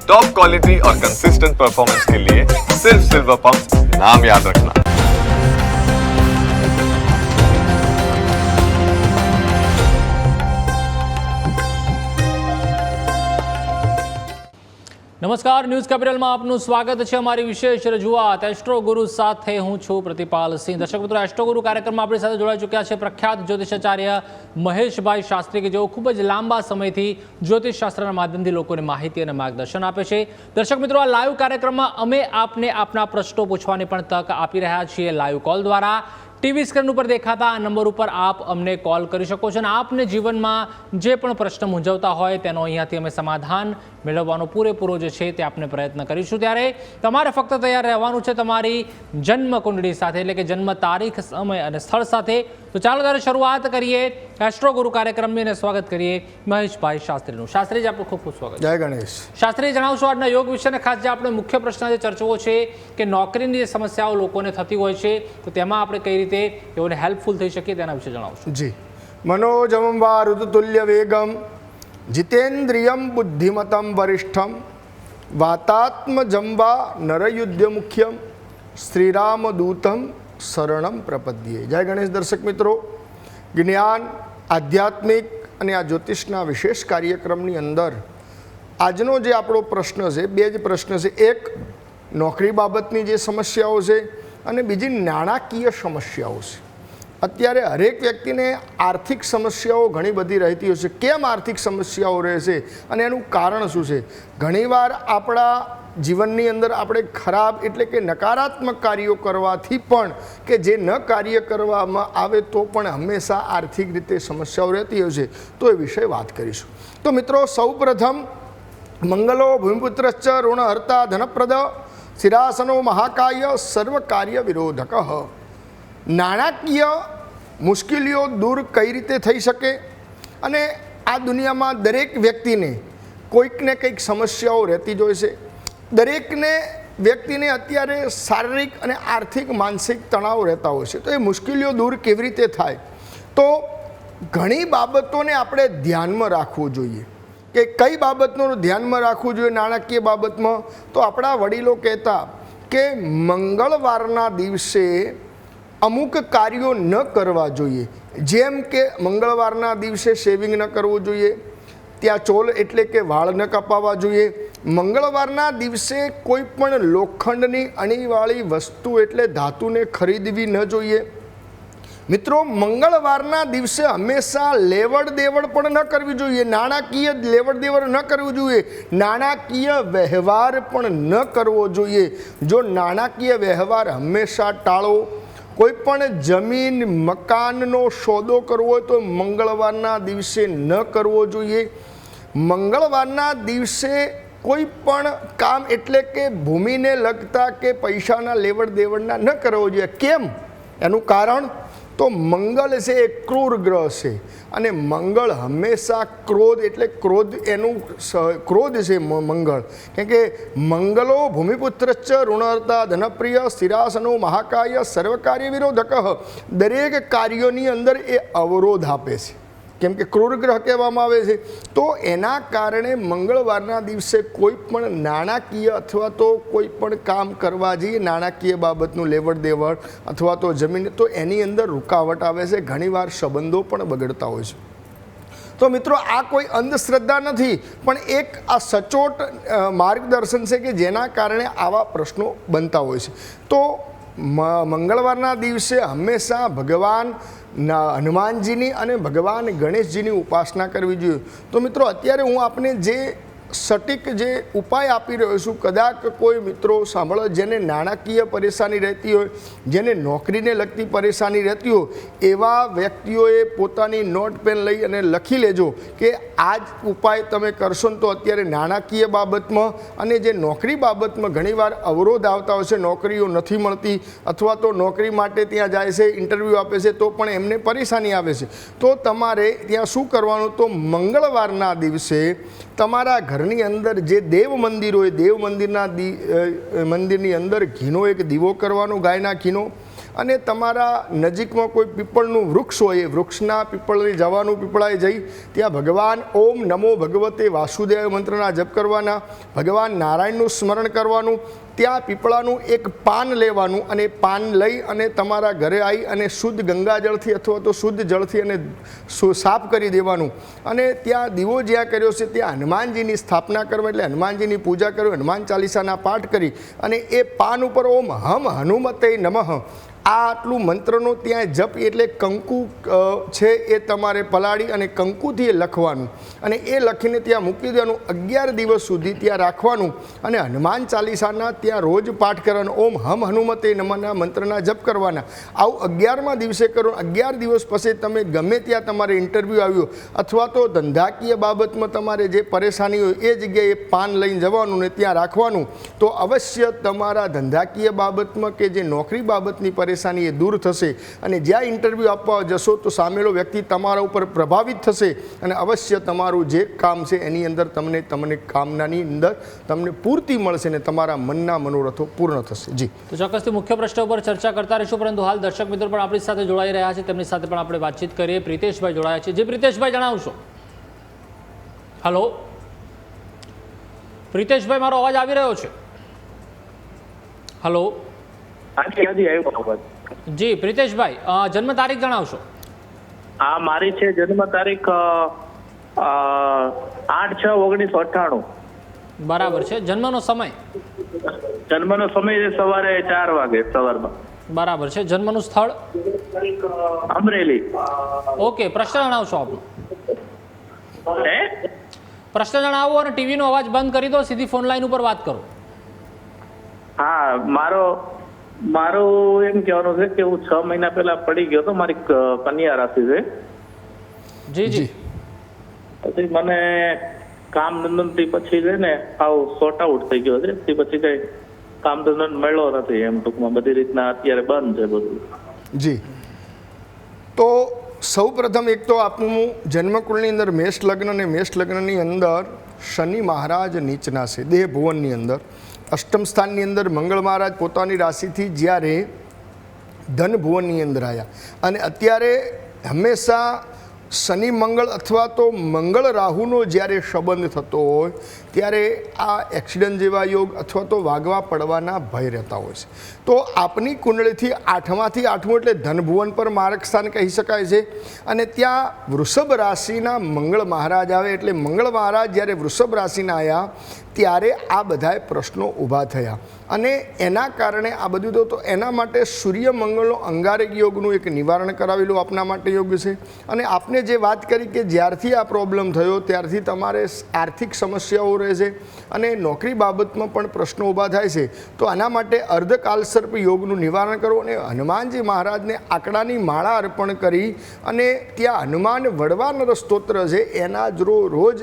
Top quality और consistent performance के लिए सिर्फ सिल्वर पंप नाम याद रखना। નમસ્કાર, ન્યૂઝ કેપિટલમાં આપનું સ્વાગત છે। અમારી વિશેષ રજૂઆત એસ્ટ્રો ગુરુ સાથે હું છું પ્રતિપાલ સિંહ। દર્શક મિત્રો, એસ્ટ્રો ગુરુ કાર્યક્રમમાં આપણી સાથે જોડાઈ ચૂક્યા છે પ્રખ્યાત જ્યોતિષાચાર્ય મહેશભાઈ શાસ્ત્રી, કે જેઓ ખૂબ જ લાંબા સમયથી જ્યોતિષશાસ્ત્રના માધ્યમથી લોકોને માહિતી અને માર્ગદર્શન આપે છે। દર્શક મિત્રો, આ લાઈવ કાર્યક્રમમાં અમે આપને આપના પ્રશ્નો પૂછવાની પણ તક આપી રહ્યા છીએ લાઈવ કોલ દ્વારા। ટીવી સ્ક્રીન ઉપર દેખાતા આ નંબર ઉપર આપ અમને કોલ કરી શકો છો અને આપને જીવનમાં જે પણ પ્રશ્ન મૂંઝવતા હોય તેનો અહીંયાથી અમે સમાધાન મેળવવાનો પૂરેપૂરો જે છે તે આપણે પ્રયત્ન કરીશું। ત્યારે તમારે ફક્ત તૈયાર રહેવાનું છે તમારી જન્મ કુંડળી સાથે, એટલે કે જન્મ તારીખ, સમય અને સ્થળ સાથે। તો ચાલો ત્યારે શરૂઆત કરીએ એસ્ટ્રો ગુરુ કાર્યક્રમની અને સ્વાગત કરીએ મહેશભાઈ શાસ્ત્રીનું। શાસ્ત્રીજી, આપનું ખૂબ ખૂબ સ્વાગત। જય ગણેશ। શાસ્ત્રી, જણાવશો આજના યોગ વિશે, અને ખાસ જે આપણે મુખ્ય પ્રશ્ન જે ચર્ચાઓ છે કે નોકરીની જે સમસ્યાઓ લોકોને થતી હોય છે તો તેમાં આપણે કઈ રીતે તેઓને હેલ્પફુલ થઈ શકીએ તેના વિશે જણાવશો। જી, મનોજમં વા ઋતુતુલ્ય વેગમ જીતેન્દ્રિયમ બુદ્ધિમતમ વરિષ્ઠમ વાતાત્મજં વા નરયુદ્ધ મુખ્યમ શ્રીરામ દૂતમ શરણમ પ્રપદ્યે। જય ગણેશ। દર્શક મિત્રો, જ્ઞાન, આધ્યાત્મિક અને આ જ્યોતિષના વિશેષ કાર્યક્રમની અંદર આજનો જે આપણો પ્રશ્ન છે, બે જ પ્રશ્ન છે। એક નોકરી બાબતની જે સમસ્યાઓ છે અને બીજી નાણાકીય સમસ્યાઓ છે। અત્યારે હરેક વ્યક્તિને આર્થિક સમસ્યાઓ ઘણી બધી રહેતી હોય છે। કેમ આર્થિક સમસ્યાઓ રહે છે અને એનું કારણ શું છે? ઘણીવાર આપણા જીવનની અંદર આપણે ખરાબ એટલે કે નકારાત્મક કાર્યો કરવાથી પણ કે જે ન કાર્ય કરવામાં આવે તો પણ હંમેશા આર્થિક રીતે સમસ્યાઓ રહેતી હોય છે। તો એ વિશે વાત કરીશું। તો મિત્રો, સૌપ્રથમ મંગલો ભૂમિપુત્રશ્ચ ઋણહર્તા ધનપ્રદ શિરાસનો મહાકાય સર્વ કાર્ય વિરોધક। નાણાકીય મુશ્કેલીઓ દૂર કઈ રીતે થઈ શકે? અને આ દુનિયામાં દરેક વ્યક્તિને કોઈક ને કંઈક સમસ્યાઓ રહેતી જ હોય છે। દરેકને વ્યક્તિને અત્યારે શારીરિક અને આર્થિક માનસિક તણાવ રહેતા હોય છે। તો એ મુશ્કેલીઓ દૂર કેવી રીતે થાય? તો ઘણી બાબતોને આપણે ધ્યાનમાં રાખવું જોઈએ। કે કઈ બાબતનું ધ્યાનમાં રાખવું જોઈએ નાણાકીય બાબતમાં? તો આપણા વડીલો કહેતા કે મંગળવારના દિવસે અમુક કાર્યો ન કરવા જોઈએ। જેમ કે મંગળવારના દિવસે શેવિંગ ન કરવું જોઈએ, ત્યાં ચોલ એટલે કે વાળ ન કપાવવા જોઈએ, મંગળવારના દિવસે કોઈ પણ લોખંડની અણીવાળી વસ્તુ એટલે ધાતુને ખરીદવી ન જોઈએ। મિત્રો, મંગળવારના દિવસે હંમેશા લેવડ દેવડ પણ ન કરવી જોઈએ। નાણાકીય લેવડ દેવડ ન કરવું જોઈએ, નાણાકીય વ્યવહાર પણ ન કરવો જોઈએ। જો નાણાકીય વ્યવહાર હંમેશા ટાળો। કોઈ પણ જમીન મકાનનો સોદો કરવો હોય તો મંગળવારના દિવસે ન કરવો જોઈએ। મંગળવારના દિવસે કોઈ પણ કામ એટલે કે ભૂમિને લગતા કે પૈસાના લેવડ દેવડના ન કરવો જોઈએ। કેમ? એનું કારણ તો મંગળ છે એ ક્રૂર ગ્રહ છે અને મંગળ હંમેશા ક્રોધ એટલે ક્રોધ એનું ક્રોધ છે મંગળ। કેમ કે મંગલો ભૂમિપુત્રશ્ચ ઋણહર્તા ધનપ્રિય સ્થિરાસનો મહાકાય સર્વકાર્ય વિરોધક। દરેક કાર્યોની અંદર એ અવરોધ આપે છે, કેમ કે ક્રૂર ગ્રહ કહેવામાં આવે છે। તો એના કારણે મંગળવારના દિવસે કોઈ પણ નાણાકીય અથવા તો કોઈ પણ કામ કરવા જઈએ, નાણાકીય બાબતનું લેવડ દેવડ અથવા તો જમીન, તો એની અંદર રૂકાવટ આવે છે। ઘણીવાર સંબંધો પણ બગડતા હોય છે। તો મિત્રો, આ કોઈ અંધશ્રદ્ધા નથી, પણ એક આ સચોટ માર્ગદર્શન છે કે જેના કારણે આવા પ્રશ્નો બનતા હોય છે। તો મંગળવારના દિવસે હંમેશા ભગવાન હનુમાનજીની અને ભગવાન ગણેશજીની ઉપાસના કરવી જોઈએ। તો મિત્રો, અત્યારે હું આપને જે સટીક જે ઉપાય આપી રહ્યો છું, કદાચ કોઈ મિત્રો સાંભળો જેને નાણાકીય પરેશાની રહેતી હોય, જેને નોકરીને લગતી પરેશાની રહેતી હોય, એવા વ્યક્તિઓએ પોતાની નોટ પેન લઈ અને લખી લેજો કે આ જ ઉપાય તમે કરશો ને તો અત્યારે નાણાકીય બાબતમાં અને જે નોકરી બાબતમાં ઘણીવાર અવરોધ આવતા હોય છે। નોકરીઓ નથી મળતી અથવા તો નોકરી માટે ત્યાં જાય છે, ઇન્ટરવ્યૂ આપે છે તો પણ એમને પરેશાની આવે છે। તો તમારે ત્યાં શું કરવાનું? તો મંગળવારના દિવસે તમારા ઘરની અંદર જે દેવ મંદિર હોય, દેવ મંદિરની અંદર ઘીનો એક દીવો કરવાનો, ગાયના ઘીનો, અને તમારા નજીકમાં કોઈ પીપળનું વૃક્ષ હોય એ વૃક્ષના પીપળે જવાનું, પીપળાએ જઈ ત્યાં ભગવાન ઓમ નમો ભગવતે વાસુદેવ મંત્રના જપ કરવાના, ભગવાન નારાયણનું સ્મરણ કરવાનું, ત્યાં પીપળાનું એક પાન લેવાનું અને પાન લઈ અને તમારા ઘરે આવી અને શુદ્ધ ગંગાજળથી અથવા તો શુદ્ધ જળથી અને સાફ કરી દેવાનું અને ત્યાં દીવો જ્યાં કર્યો છે ત્યાં હનુમાનજીની સ્થાપના કરવા, એટલે હનુમાનજીની પૂજા કરવી, હનુમાન ચાલીસાના પાઠ કરી અને એ પાન ઉપર ઓમ હમ હનુમતે નમઃ આ આટલું મંત્રનો ત્યાં જપ, એટલે કંકુ છે એ તમારે પલાળી અને કંકુથી એ લખવાનું અને એ લખીને ત્યાં મૂકી દેવાનું. 11 દિવસ સુધી ત્યાં રાખવાનું અને હનુમાન ચાલીસાના ત્યાં રોજ પાઠ કરવાનો, ઓમ હમ હનુમતે નમઃના મંત્રના જપ કરવાના. આવું 11મા દિવસે કરો. 11 દિવસ પછી તમે ગમે ત્યાં તમારે ઇન્ટરવ્યૂ આવ્યો અથવા તો ધંધાકીય બાબતમાં તમારે જે પરેશાની હોય એ જગ્યાએ પાન લઈને જવાનું ને ત્યાં રાખવાનું. તો અવશ્ય તમારા ધંધાકીય બાબતમાં કે જે નોકરી બાબતની પરેશાની એ દૂર થશે અને જ્યાં ઇન્ટરવ્યૂ આપવા જશો તો સામેલો વ્યક્તિ તમારા ઉપર પ્રભાવિત થશે અને અવશ્ય તમારું જે કામ છે એની અંદર તમને કામનાની અંદર તમને પૂર્તિ મળશે ને તમારા મનના મનોરથો પૂર્ણ થશે. જી, તો ચોક્કસથી મુખ્ય પ્રશ્ન ઉપર ચર્ચા કરતા રહીશું, પરંતુ હાલ દર્શક મિત્રો પણ આપણી સાથે જોડાઈ રહ્યા છે, તેમની સાથે પણ આપણે વાતચીત કરીએ. પ્રિતેશભાઈ જોડાયા છે. જે પ્રિતેશભાઈ જણાવશો. હલો પ્રિતેશભાઈ, મારો અવાજ આવી રહ્યો છે? હલો જી પ્રિતેશભાઈ, જન્મ તારીખ જણાવશો. આ મારી છે જન્મ તારીખ 8/6/1998. બરાબર છે. જન્મનો સમય? જન્મનો સમય છે સવારે 4 વાગે સવારમાં. બરાબર છે. જન્મનું સ્થળ? અમરેલી. ઓકે, પ્રશ્ન જણાવશો આપનો. હે? પ્રશ્ન જણાવો અને ટીવીનો અવાજ બંધ કરી દો, સીધી ફોન લાઈન ઉપર વાત કરો. હા, મારું એમ કહેવાનું છે કે હું 6 મહિના પહેલા પડી ગયો હતો. મારી કન્યા રાશિ છે. જી જી. પછી મને કામ ધંધોથી પછી છે ને આવ શોર્ટ આઉટ થઈ ગયો છે. તે પછી કઈ કામ ધંધો મળ્યો નથી. એમ ટૂંકમાં બધી રીતના અત્યારે બંધ છે બધું. જી, તો સૌ પ્રથમ એક તો આપનું જન્મકુળની અંદર મેષ લગ્ન અને મેષ લગ્નની અંદર શનિ મહારાજ નીચના છે દેહ ભુવનની અંદર. અષ્ટમ સ્થાનની અંદર મંગળ મહારાજ પોતાની રાશિથી જ્યારે ધન ભુવનની અંદર આવ્યા અને અત્યારે હંમેશા શનિ મંગળ અથવા તો મંગળ રાહુનો જ્યારે સંબંધ થતો હોય ત્યારે આ એક્સિડન્ટ જેવા યોગ અથવા તો વાગવા પડવાના ભય રહેતા હોય છે. તો આપની કુંડળીથી 8માંથી 8મું એટલે ધનભુવન પર માર્ગ સ્થાન કહી શકાય છે અને ત્યાં વૃષભ રાશિના મંગળ મહારાજ આવે એટલે મંગળ મહારાજ જ્યારે વૃષભ રાશિના આવ્યા ત્યારે આ બધાય પ્રશ્નો ઊભા થયા અને એના કારણે આ બધું તો એના માટે સૂર્ય મંગળનો અંગારક યોગનું એક નિવારણ કરાવેલું આપના માટે યોગ છે. અને આપને જે વાત કરી કે જ્યારથી આ પ્રોબ્લેમ થયો ત્યારથી તમારે આર્થિક સમસ્યાઓ રહે છે અને નોકરી બાબતમાં પણ પ્રશ્નો ઊભા થાય છે. તો આના માટે અર્ધકાલસર્પ યોગનું નિવારણ કરો અને હનુમાનજી મહારાજને આંકડાની માળા અર્પણ કરી અને ત્યાં હનુમાન વડવાનર સ્તોત્ર છે એના જ રોજ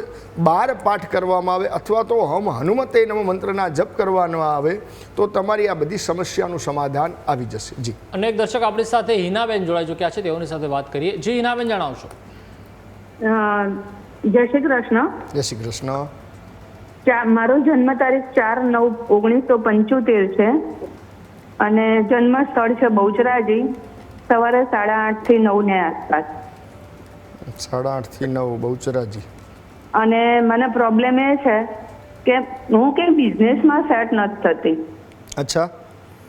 12 પાઠ કરવામાં આવે અથવા તો હનુમતે નમ મંત્રના જપ કરવાનો આવે તો તમારી આ બધી સમસ્યાનું સમાધાન આવી જશે. જી, અનેક દર્શક આપણી સાથે હિનાબેન જોડાઈ ચૂક્યા છે, તેઓની સાથે વાત કરીએ. જી હિનાબેન, જણાવશો. જય શ્રી કૃષ્ણ. જય શ્રી કૃષ્ણ. મારો જન્મ તારીખ 4/9/1975 છે અને જન્મ સ્થળ છે બહુચરાજી. સવારે 8:30 થી 9 ની આસપાસ. 8:30 થી 9 બહુચરાજી. અને મને પ્રોબ્લેમ એ છે કે હું કંઈ બિઝનેસમાં સેટ નથી થતી. અચ્છા.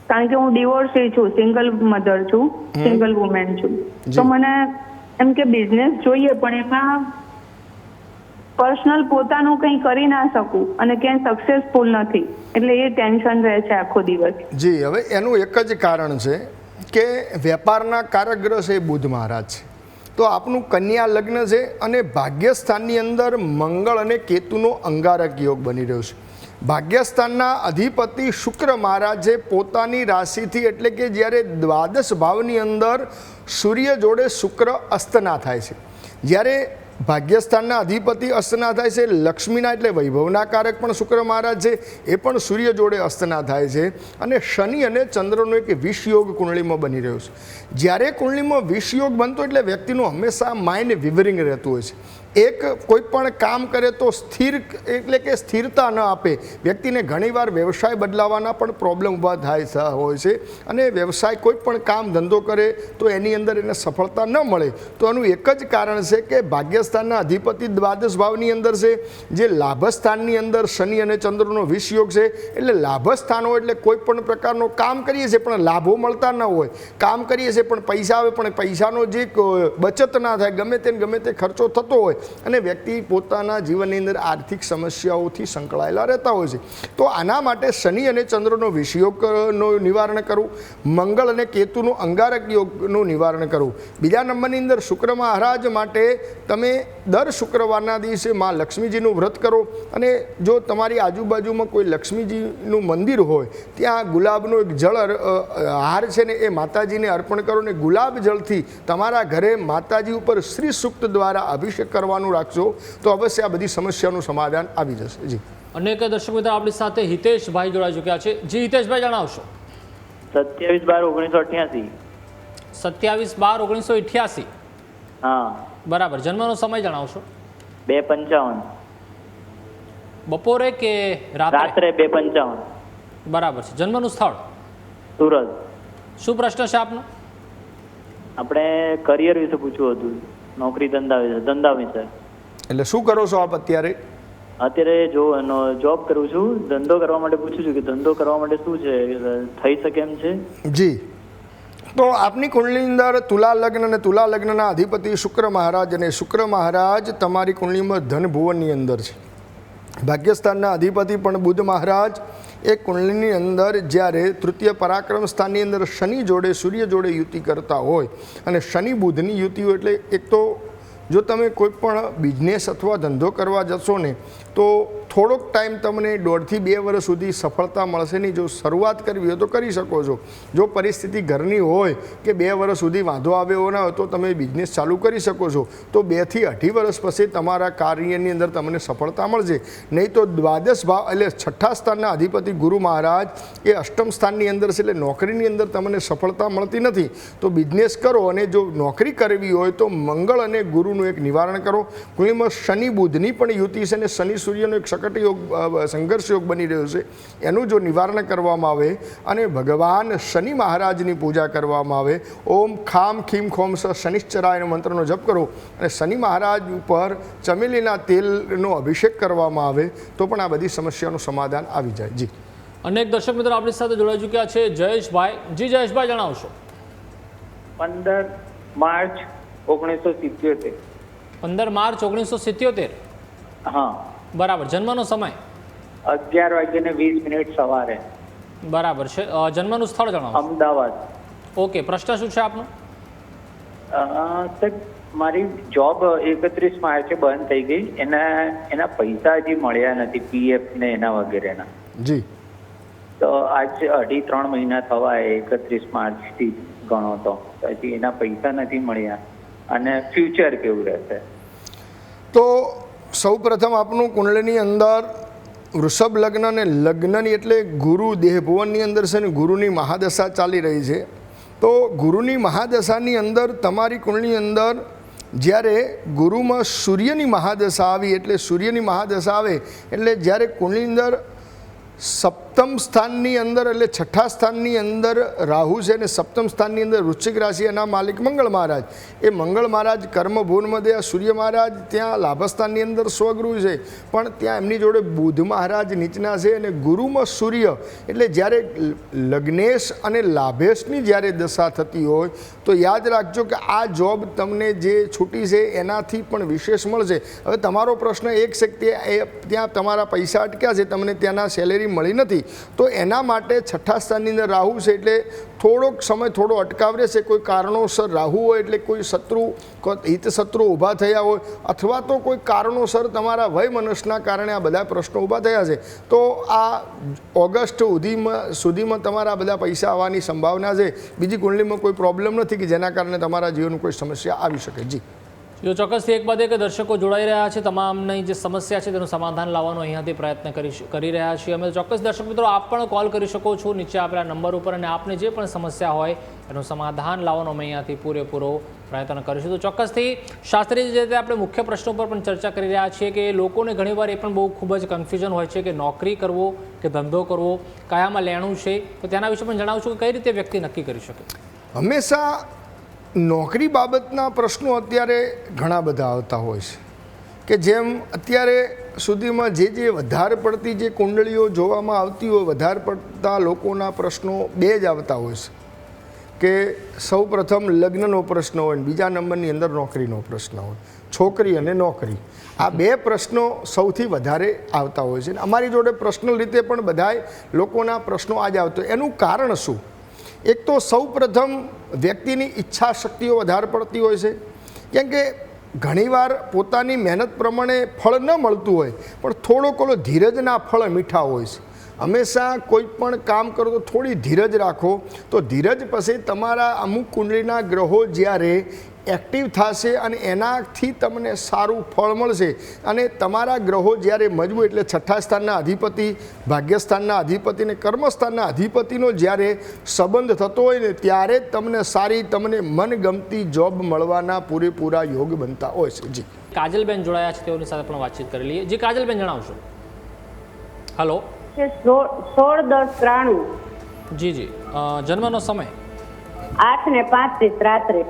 કારણ કે હું ડિવોર્સી છું, સિંગલ મધર છું, સિંગલ વુમેન છું. તો મને એમ કે બિઝનેસ જોઈએ પણ એમાં પર્સનલ પોતાનું કંઈ કરી ના શકું અને ક્યાંય સક્સેસફુલ નથી, એટલે એ ટેન્શન રહે છે આખો દિવસ. જી, હવે એનું એક જ કારણ છે કે વેપારના કારકગ્રહ છે બુધ મહારાજ છે. તો આપનું કન્યા લગ્ન છે અને ભાગ્યસ્થાનની અંદર મંગળ અને કેતુનો અંગારક યોગ બની રહ્યો છે. ભાગ્યસ્થાનના અધિપતિ શુક્ર મહારાજે પોતાની રાશિથી એટલે કે જ્યારે દ્વાદશ ભાવની અંદર સૂર્ય જોડે શુક્ર અસ્તના થાય છે, જ્યારે ભાગ્યસ્થાનના અધિપતિ અસ્તના થાય છે, લક્ષ્મીના એટલે વૈભવના કારક પણ શુક્ર મહારાજ છે એ પણ સૂર્ય જોડે અસ્તના થાય છે અને શનિ અને ચંદ્રનો એક વિષયોગ કુંડળીમાં બની રહ્યો છે. જ્યારે કુંડળીમાં વિષયોગ બનતો એટલે વ્યક્તિનું હંમેશા માઇન્ડ વિવરિંગ રહેતું હોય છે એક કોઈ પણ કામ કરે તો સ્થિર એટલે કે સ્થિરતા ન આપે. વ્યક્તિને ઘણીવાર વ્યવસાય બદલાવાના પણ પ્રોબ્લેમ ઊભા હોય છે અને વ્યવસાય કોઈ પણ કામ ધંધો કરે તો એની અંદર એને સફળતા ન મળે. તો એનું એક જ કારણ છે કે ભાગ્યસ્થાનના અધિપતિ દ્વાદશ ભાવની અંદર છે, જે લાભસ્થાનની અંદર શનિ અને ચંદ્રનો વિષયોગ છે. એટલે લાભસ્થાન હોય એટલે કોઈ પણ પ્રકારનો કામ કરીએ છીએ પણ લાભો મળતા ન હોય, કામ કરીએ છીએ પણ પૈસા આવે પણ પૈસાનો જે બચત ના થાય, ગમે તે ખર્ચો થતો હોય અને વ્યક્તિ પોતાના જીવનની અંદર આર્થિક સમસ્યાઓથી સંકળાયેલા રહેતા હોય છે. તો આના માટે શનિ અને ચંદ્રનો વિષયોગનું નિવારણ કરવું, મંગળ અને કેતુનું અંગારક યોગનું નિવારણ કરવું. બીજા નંબરની અંદર શુક્ર મહારાજ માટે તમે દર શુક્રવારના દિવસે માં લક્ષ્મીજીનું વ્રત કરો અને જો તમારી આજુબાજુમાં કોઈ લક્ષ્મીજીનું મંદિર હોય ત્યાં ગુલાબનો એક જળ હાર છે ને એ માતાજીને અર્પણ કરો ને ગુલાબ જળથી તમારા ઘરે માતાજી ઉપર શ્રી સૂક્ત દ્વારા અભિષેક કરવાનું રાખજો તો અવશ્ય આ બધી સમસ્યાનું સમાધાન આવી જશે. જી. અનેક દર્શક મિત્રો આપણી સાથે હિતેશભાઈ જોડાઈ ચૂક્યા છે. જી હિતેશભાઈ, જણાવશો. 27/12/1988. 27/12/1988. હા. બરાબર. જન્મનો સમય જણાવશો. 2:55. બપોરે કે રાત્રે 2:55. બરાબર છે. જન્મનું સ્થળ સુરત. શું પ્રશ્ન છે આપનો? આપણે કરિયર વિશે પૂછવું હતું, નોકરી ધંધા વિશે. એટલે શું કરો છો આપ અત્યારે? અત્યારે જોબ કરું છું. ધંધો કરવા માટે પૂછું છું કે ધંધો કરવા માટે શું છે, થઈ શકે એમ છે? જી. તો આપની કુંડલીની અંદર તુલા લગ્ન અને તુલા લગ્નના અધિપતિ શુક્ર મહારાજ અને શુક્ર મહારાજ તમારી કુંડલીમાં ધન ભુવનની અંદર છે. ભાગ્યસ્થાનના અધિપતિ પણ બુધ મહારાજ એ કુંડલીની અંદર જ્યારે તૃતીય પરાક્રમ સ્થાનની અંદર શનિ જોડે સૂર્ય જોડે યુતિ કરતા હોય અને શનિ બુધની યુતિ હોય એટલે એક તો જો તમે કોઈ પણ બિઝનેસ અથવા ધંધો કરવા જશો ને તો થોડોક ટાઈમ તમને 1.5 થી 2 વર્ષ સુધી સફળતા મળશે નહીં. જો શરૂઆત કરવી હોય તો કરી શકો છો. જો પરિસ્થિતિ ઘરની હોય કે 2 વર્ષ સુધી વાંધો આવ્યો ના હોય તો તમે બિઝનેસ ચાલુ કરી શકો છો. તો 2 થી 2.5 વર્ષ પછી તમારા કાર્યની અંદર તમને સફળતા મળશે. નહીં તો દ્વાદશ ભાવ એટલે છઠ્ઠા સ્થાનના અધિપતિ ગુરુ મહારાજ એ અષ્ટમ સ્થાનની અંદર છે એટલે નોકરીની અંદર તમને સફળતા મળતી નથી. તો બિઝનેસ કરો અને જો નોકરી કરવી હોય તો મંગળ અને ગુરુનું એક નિવારણ કરો. કુંડલીમાં શનિ બુધની પણ યુતિ છે અને શનિ સૂર્યનો એક યોગ સંઘર્ષ યોગ બની રહ્યો છે. એનું જો નિવારણ કરવામાં આવે અને ભગવાન શનિ મહારાજની પૂજા કરવામાં આવે, ઓમ ખામ ખીમ ખોમ સ શનિશ્ચરાયનો મંત્રનો જપ કરો અને શનિ મહારાજ ઉપર ચમેલીના તેલનો અભિષેક કરવામાં આવે તો પણ આ બધી સમસ્યાનું સમાધાન આવી જાય. જી. અનેક દર્શક મિત્રો આપણી સાથે જોડાઈ ચૂક્યા છે. જયેશભાઈ. જી જયેશભાઈ, જણાવશો. 15 માર્ચ 1977. 15 માર્ચ 1977. હા. બરાબર. જન્મનો સમય 11:20 સવારે. બરાબર છે. જન્મનું સ્થળ જણાવો. અમદાવાદ. ઓકે. પ્રશ્ન શું છે આપનો? સાહેબ, મારી જોબ 31 માર્ચે બંધ થઈ ગઈ. એના પૈસા હજી મળ્યા નથી, પીએફ ને એના વગેરેના. જી. તો આજ 2.5-3 મહિના થવા 31 માર્ચથી ગણો તો હજી એના પૈસા નથી મળ્યા અને ફ્યુચર કેવું રહેશે? તો સૌ પ્રથમ આપનું કુંડલીની અંદર વૃષભ લગ્ન અને લગ્નની એટલે ગુરુ દેહભુવનની અંદર છે ને ગુરુની મહાદશા ચાલી રહી છે. તો ગુરુની મહાદશાની અંદર તમારી કુંડલીની અંદર જ્યારે ગુરુમાં સૂર્યની મહાદશા આવી એટલે સૂર્યની મહાદશા આવે એટલે જ્યારે કુંડલીની અંદર સપ્તમ સ્થાનની અંદર એટલે છઠ્ઠા સ્થાનની અંદર રાહુ છે અને સપ્તમ સ્થાનની અંદર વૃશ્ચિક રાશિ એના માલિક મંગળ મહારાજ. એ મંગળ મહારાજ કર્મભુવનમાં દે. સૂર્ય મહારાજ ત્યાં લાભસ્થાનની અંદર સ્વગૃહ છે પણ ત્યાં એમની જોડે બુધ મહારાજ નીચના છે અને ગુરુમાં સૂર્ય એટલે જ્યારે લગ્નેશ અને લાભેશની જ્યારે દશા થતી હોય તો યાદ રાખજો કે આ જોબ તમને જે છૂટી છે એનાથી પણ વિશેષ મળશે. હવે તમારો પ્રશ્ન એક છે કે ત્યાં તમારા પૈસા અટક્યા છે, તમને ત્યાંના સેલેરી મળી નથી તો એના માટે છઠ્ઠા સ્થાનની અંદર રાહુ છે એટલે થોડોક સમય થોડો અટકાવ રહેશે. કોઈ કારણોસર રાહુ હોય એટલે કોઈ શત્રુ હિત શત્રુ ઊભા થયા હોય અથવા તો કોઈ કારણોસર તમારા વય મનસ્સના કારણે આ બધા પ્રશ્નો ઊભા થયા છે તો આ ઓગસ્ટ સુધીમાં તમારા બધા પૈસા આવવાની સંભાવના છે. બીજી કુંડલીમાં કોઈ પ્રોબ્લેમ નથી કે જેના કારણે તમારા જીવનમાં કોઈ સમસ્યા આવી શકે. જી. જો ચોક્કસથી એક બાદ એક દર્શકો જોડાઈ રહ્યા છે, તમામની જે સમસ્યા છે તેનું સમાધાન લાવવાનો અહીંયાથી પ્રયત્ન કરી રહ્યા છીએ અમે. ચોક્કસ દર્શક મિત્રો, આપ પણ કોલ કરી શકો છો નીચે આપેલા નંબર ઉપર, અને આપને જે પણ સમસ્યા હોય એનું સમાધાન લાવવાનો અમે અહીંયાથી પૂરેપૂરો પ્રયત્ન કરીશું. તો ચોક્કસથી શાસ્ત્રી જે રીતે આપણે મુખ્ય પ્રશ્નો પર પણ ચર્ચા કરી રહ્યા છીએ કે લોકોને ઘણીવાર એ પણ બહુ ખૂબ જ કન્ફ્યુઝન હોય છે કે નોકરી કરવો કે ધંધો કરવો, કયામાં લેણું છે, તો તેના વિશે પણ જણાવશું કે કઈ રીતે વ્યક્તિ નક્કી કરી શકે. હંમેશા નોકરી બાબતના પ્રશ્નો અત્યારે ઘણા બધા આવતા હોય છે કે જેમ અત્યારે સુધીમાં જે વધારે પડતી જે કુંડળીઓ જોવામાં આવતી હોય, વધારે પડતા લોકોના પ્રશ્નો બે જ આવતા હોય છે કે સૌ પ્રથમ લગ્નનો પ્રશ્ન હોય ને બીજા નંબરની અંદર નોકરીનો પ્રશ્ન હોય, છોકરી અને નોકરી. આ બે પ્રશ્નો સૌથી વધારે આવતા હોય છે. અમારી જોડે પર્સનલ રીતે પણ બધાય લોકોના પ્રશ્નો આ જ આવતો. એનું કારણ શું? એક તો સૌ પ્રથમ વ્યક્તિની ઈચ્છા શક્તિઓ વધારે પડતી હોય છે, કેમ કે ઘણીવાર પોતાની મહેનત પ્રમાણે ફળ ન મળતું હોય પણ થોડોક ઓલો ધીરજના ફળ મીઠા હોય છે. હંમેશા કોઈ પણ કામ કરો તો થોડી ધીરજ રાખો, તો ધીરજ પછી તમારા અમુક કુંડળીના ગ્રહો જ્યારે એક્ટિવ થશે અને એનાથી તમને સારું ફળ મળશે. અને તમારા ગ્રહો જ્યારે મજબૂત, એટલે છઠ્ઠા સ્થાનના અધિપતિ, ભાગ્યસ્થાનના અધિપતિ અને કર્મસ્થાનના અધિપતિનો જ્યારે સંબંધ થતો હોય ને ત્યારે તમને સારી, તમને મનગમતી જોબ મળવાના પૂરેપૂરા યોગ બનતા હોય છે. જી કાજલબેન જોડાયા છે, તેઓની સાથે પણ વાતચીત કરી લઈએ. જી કાજલબેન, જણાવશો. હલો. 16-10-93. જી. જન્મનો સમય 8:35 રાત્રે.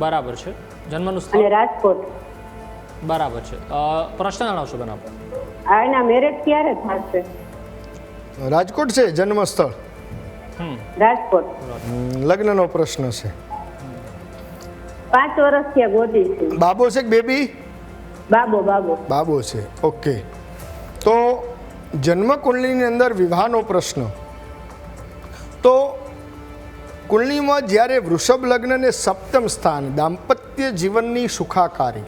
બરાબર છે. જન્મનું અને સ્થળ રાજકોટ. બરાબર છે. પ્રશ્ન જણાવશો બેન આપ. એના મેરેજ ક્યારે થશે? રાજકોટ છે જન્મ સ્થળ, રાજકોટ. લગ્નનો પ્રશ્ન છે. 5 વર્ષ થયા ગોતી છે. બાબો છે કે બેબી? બાબો છે. ઓકે. તો જન્મ કુંડળીની અંદર વિવાહનો પ્રશ્ન, તો કુંડળીમાં જ્યારે વૃષભ લગ્ન અને સપ્તમ સ્થાન દાંપત્ય જીવનની સુખાકારી,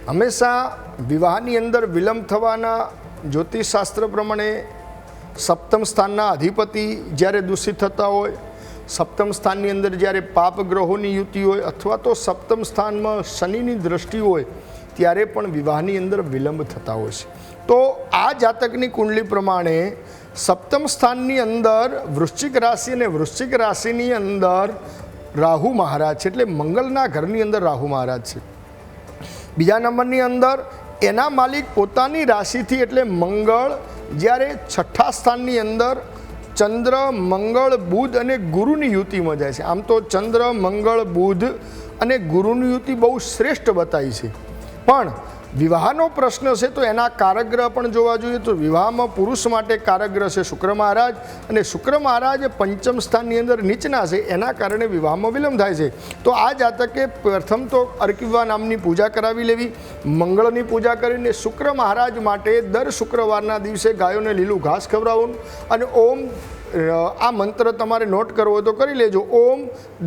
હંમેશા વિવાહની અંદર વિલંબ થવાના જ્યોતિષશાસ્ત્ર પ્રમાણે સપ્તમ સ્થાનના અધિપતિ જ્યારે દૂષિત થતા હોય, સપ્તમ સ્થાનની અંદર જ્યારે પાપ ગ્રહોની યુતિ હોય અથવા તો સપ્તમ સ્થાનમાં શનિની દ્રષ્ટિ હોય ત્યારે પણ વિવાહની અંદર વિલંબ થતા હોય છે. તો આ જાતકની કુંડલી પ્રમાણે સપ્તમ સ્થાનની અંદર વૃશ્ચિક રાશિ, અને વૃશ્ચિક રાશિની અંદર રાહુ મહારાજ છે, એટલે મંગળના ઘરની અંદર રાહુ મહારાજ છે. બીજા નંબરની અંદર એના માલિક પોતાની રાશિથી એટલે મંગળ જ્યારે છઠ્ઠા સ્થાનની અંદર ચંદ્ર, મંગળ, બુધ અને ગુરુની યુતિમાં જાય છે. આમ તો ચંદ્ર, મંગળ, બુધ અને ગુરુની યુતિ બહુ શ્રેષ્ઠ બતાવી છે, પણ વિવાહનો પ્રશ્ન છે તો એના કારકગ્રહ પણ જોવા જોઈએ. તો વિવાહમાં પુરુષ માટે કારકગ્રહ છે શુક્ર મહારાજ, અને શુક્ર મહારાજ પંચમ સ્થાનની અંદર નીચના છે, એના કારણે વિવાહમાં વિલંબ થાય છે. તો આ જાતકે પ્રથમ તો અર્કિવા નામની પૂજા કરાવી લેવી, મંગળની પૂજા કરીને શુક્ર મહારાજ માટે દર શુક્રવારના દિવસે ગાયોને લીલું ઘાસ ખવડાવવું, અને ઓમ આ મંત્ર તમારે નોટ કરવો હોય તો કરી લેજો. ઓમ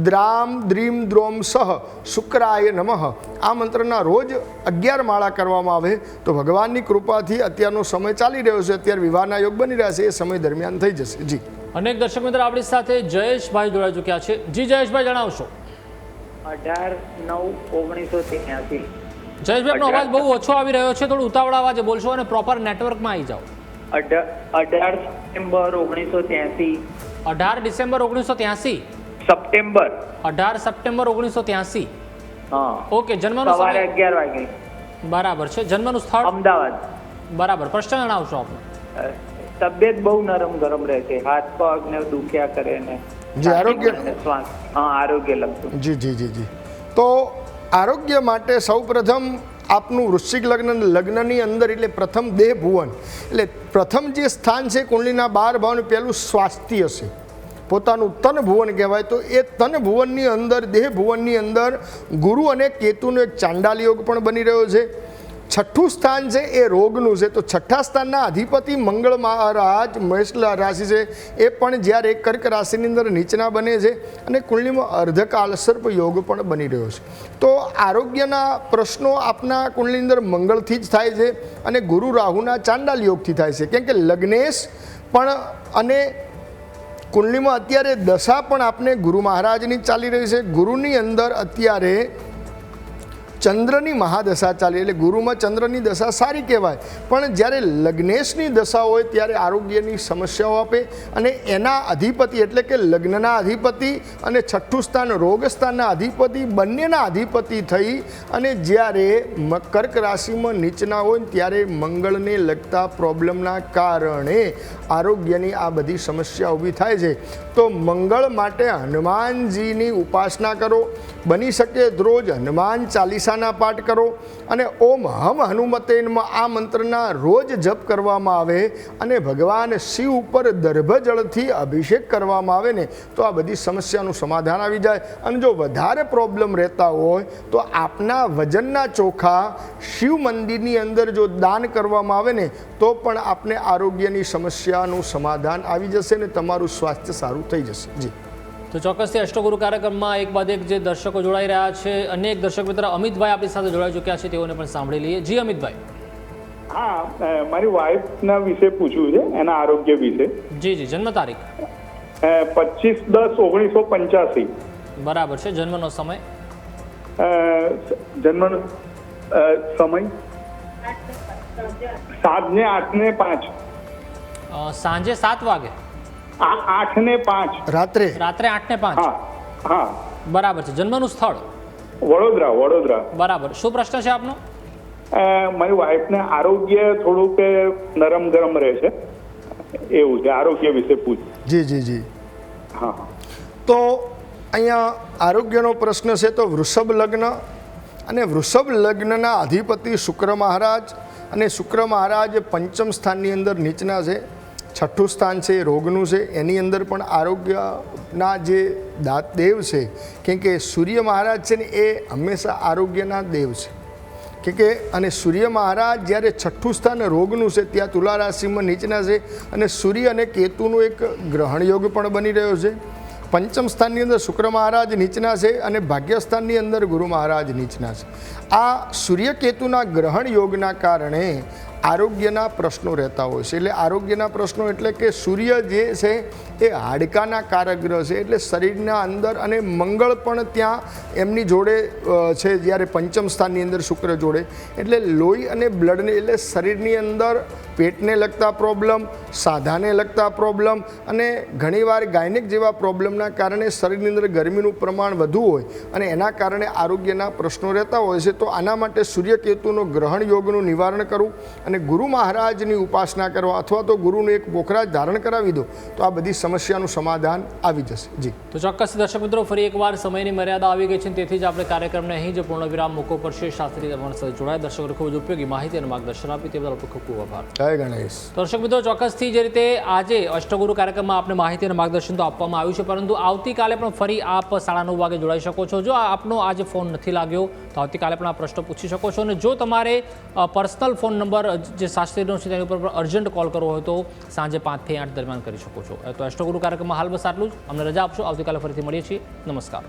દ્રામ દ્રીમ દ્રોમ સહ શુક્રાય નમઃ. આ મંત્રના રોજ 11 માળા કરવામાં આવે તો ભગવાનની કૃપાથી અત્યારનો સમય ચાલી રહ્યો છે, અત્યારે વિવાહના યોગ બની રહ્યા છે, એ સમય દરમિયાન થઈ જશે. જી. અનેક દર્શક મિત્રો આપણી સાથે જયેશભાઈ જોડાઈ ચૂક્યા છે. જી જયેશભાઈ, જણાવશો. 18/9/1983. જયેશભાઈ, આપનો અવાજ બહુ ઓછો આવી રહ્યો છે, થોડું ઉતાવળા અવાજે બોલશો અને પ્રોપર નેટવર્કમાં આવી જાઓ. 18 સપ્ટેમ્બર 1983. 18 ડિસેમ્બર 1983. September 18 September 1983. હા. ઓકે. જન્મનો સવારે સમય 11 વાગે. બરાબર છે. જન્મનું સ્થળ અમદાવાદ. બરાબર. પ્રશ્ન જણાવશો આપનો. તબિયત બહુ નરમ ગરમ રહે છે, હાથ પગ ને દુખ્યા કરે ને. જી. આરોગ્ય? શ્વાસ. હા, આરોગ્ય લગતું. જી. તો આરોગ્ય માટે સૌ પ્રથમ આપનું વૃશ્ચિક લગ્નની અંદર એટલે પ્રથમ દેહ ભુવન, એટલે પ્રથમ જે સ્થાન છે કુંડલીના 12 ભાવનું પહેલું સ્વાસ્થ્ય છે, પોતાનું તન ભુવન કહેવાય. તો એ તન ભુવનની અંદર, દેહ ભુવનની અંદર ગુરુ અને કેતુનો એક ચાંડાલ યોગ પણ બની રહ્યો છે. છઠ્ઠું સ્થાન છે એ રોગનું છે, તો છઠ્ઠા સ્થાનના અધિપતિ મંગળ મહારાજ મેષ રાશિ છે, એ પણ જ્યારે કર્ક રાશિની અંદર નીચના બને છે, અને કુંડલીમાં અર્ધકાલ સર્પ યોગ પણ બની રહ્યો છે. તો આરોગ્યના પ્રશ્નો આપના કુંડલીની અંદર મંગળથી જ થાય છે અને ગુરુ રાહુના ચાંડાલ યોગથી થાય છે, કેમ કે લગ્નેશ પણ અને કુંડલીમાં અત્યારે દશા પણ આપને ગુરુ મહારાજની ચાલી રહી છે. ગુરુની અંદર અત્યારે ચંદ્રની મહાદશા ચાલી, એટલે ગુરુમાં ચંદ્રની દશા સારી કહેવાય, પણ જ્યારે લગ્નેશની દશા હોય ત્યારે આરોગ્યની સમસ્યાઓ આપે. અને એના અધિપતિ એટલે કે લગ્નના અધિપતિ અને છઠ્ઠું સ્થાન રોગ સ્થાનના અધિપતિ બંનેના અધિપતિ થઈ અને જ્યારે કર્ક રાશિમાં નીચના હોય ત્યારે મંગળને લગતા પ્રોબ્લેમના કારણે આરોગ્યની આ બધી સમસ્યા ઊભી થાય છે. તો મંગળ માટે હનુમાનજીની ઉપાસના કરો, બની શકે રોજ હનુમાન ચાલીસાના પાઠ કરો અને ઓમ હમ હનુમતેનમાં આ મંત્રના રોજ જપ કરવામાં આવે અને ભગવાન શિવ ઉપર દર્ભજળથી અભિષેક કરવામાં આવે ને તો આ બધી સમસ્યાનું સમાધાન આવી જાય. અને જો વધારે પ્રોબ્લેમ રહેતા હોય તો આપના વજનના ચોખા શિવ મંદિરની અંદર જો દાન કરવામાં આવે ને તો પણ આપને આરોગ્યની સમસ્યાનું સમાધાન આવી જશે ને તમારું સ્વાસ્થ્ય સારું થઈ જશે. જી, તો ચોક્કસથી અષ્ટગુરુ કાર્યક્રમમાં એક બાદ એક જે દર્શકો જોડાઈ રહ્યા છે, અનેક દર્શક મિત્ર અમિતભાઈ આપણી સાથે જોડાઈ ચૂક્યા છે, તેઓને પણ સાંભળી લઈએ. જી અમિતભાઈ. હા, મારી વાઇફના વિશે પૂછવું છે, એના આરોગ્ય વિશે. જી જી, જન્મ તારીખ 25/10/1985. બરાબર છે. જન્મનો સમય? જન્મનો સમય સાંજે 8:05. સાંજે 7 વાગે? 8:05 રાત્રે 8:05. હા, બરાબર છે. જન્મનું સ્થળ? વડોદરા. બરાબર. શું પ્રશ્ન છે આપનો? મારી વાઈફને આરોગ્ય થોડું કે નરમ ગરમ રહે છે, એવું છે. આરોગ્ય વિશે પૂછ. જી. હા. તો અહીંયા આરોગ્યનો પ્રશ્ન છે તો વૃષભ લગ્ન અને વૃષભ લગ્નના અધિપતિ શુક્ર મહારાજ અને શુક્ર મહારાજ પંચમ સ્થાનની અંદર નીચના છે. છઠ્ઠું સ્થાન છે રોગનું છે, એની અંદર પણ આરોગ્યના જે દેવ છે, કેમ કે સૂર્ય મહારાજ છે ને એ હંમેશા આરોગ્યના દેવ છે કે અને સૂર્ય મહારાજ જ્યારે છઠ્ઠું સ્થાન રોગનું છે ત્યાં તુલા રાશિમાં નીચના છે અને સૂર્ય અને કેતુનું એક ગ્રહણ યોગ પણ બની રહ્યો છે. પંચમ સ્થાનની અંદર શુક્ર મહારાજ નીચના છે અને ભાગ્યસ્થાનની અંદર ગુરુ મહારાજ નીચના છે. આ સૂર્ય કેતુના ગ્રહણ યોગના કારણે આરોગ્યના પ્રશ્નો રહેતા હોય છે. એટલે આરોગ્યના પ્રશ્નો એટલે કે સૂર્ય જે છે એ હાડકાના કારગ્રહ છે, એટલે શરીરના અંદર અને મંગળ પણ ત્યાં એમની જોડે છે જ્યારે પંચમ સ્થાનની અંદર શુક્ર જોડે, એટલે લોહી અને બ્લડને એટલે શરીરની અંદર પેટને લગતા પ્રોબ્લેમ, સાંધાને લગતા પ્રોબ્લેમ અને ઘણીવાર ગાયનેક જેવા પ્રોબ્લેમના કારણે શરીરની અંદર ગરમીનું પ્રમાણ વધુ હોય અને એના કારણે આરોગ્યના પ્રશ્નો રહેતા હોય છે. તો આના માટે સૂર્યકેતુનો ગ્રહણ યોગનું નિવારણ કરવું અને ગુરુ મહારાજની ઉપાસના કરવા અથવા તો ગુરુનું એક પોખરાજ ધારણ કરાવી દો તો આ બધી સમસ્યાનું સમાધાન આવી જશે. જી, તો ચોક્કસ દર્શક મિત્રો, ફરી એકવાર સમયની મર્યાદા આવી ગઈ છે, તેથી જ આપણે કાર્યક્રમને અહીં જ પૂર્ણ વિરામ મૂકવો પડશે. શાસ્ત્રી તમારી સાથે જોડાયા દર્શકો ખૂબ જ ઉપયોગી માહિતી અને માર્ગદર્શન આપી તે બદલ ખૂબ ખૂબ આભાર. જય ગણેશ. દર્શક મિત્રો, ચોક્કસથી જે રીતે આજે અષ્ટગુરુ કાર્યક્રમમાં આપને માહિતી અને માર્ગદર્શન તો આપવામાં આવ્યું છે, પરંતુ આવતીકાલે પણ ફરી આપ 9:30 વાગે જોડાઈ શકો છો. જો આપનો આજે ફોન નથી લાગ્યો તો આવતીકાલે પણ આ પ્રશ્ન પૂછી શકો છો. અને જો તમારે પર્સનલ ફોન નંબર જે શાસ્ત્રીનો છે તેની ઉપર અર્જન્ટ કોલ કરવો હોય તો સાંજે 5 થી 8 દરમિયાન કરી શકો છો. તો અષ્ટગુરુ કાર્યક્રમમાં હાલ બસ આટલું જ. અમને રજા આપશો. આવતીકાલે ફરીથી મળીએ છીએ. નમસ્કાર.